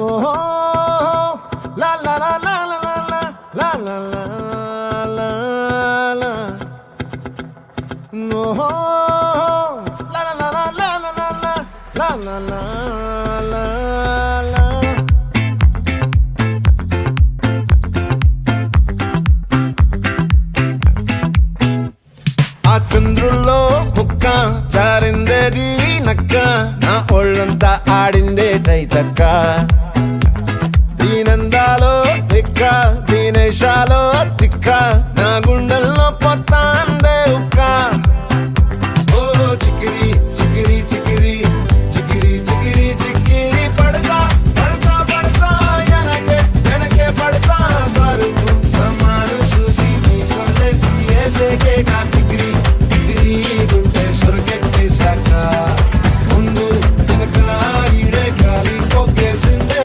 ఓహో లా లా లా లా లా లా లా లా లా లా ఓహో లా లా లా లా లా లా లా లా లా లా లా ఆ చంద్రుల్లో ముక్క జారిందేది నక్క నా ఒళ్ళంతా ఆడిందే తైతక్క దీనందాలో తిక్క దీనేశాలో తిక్క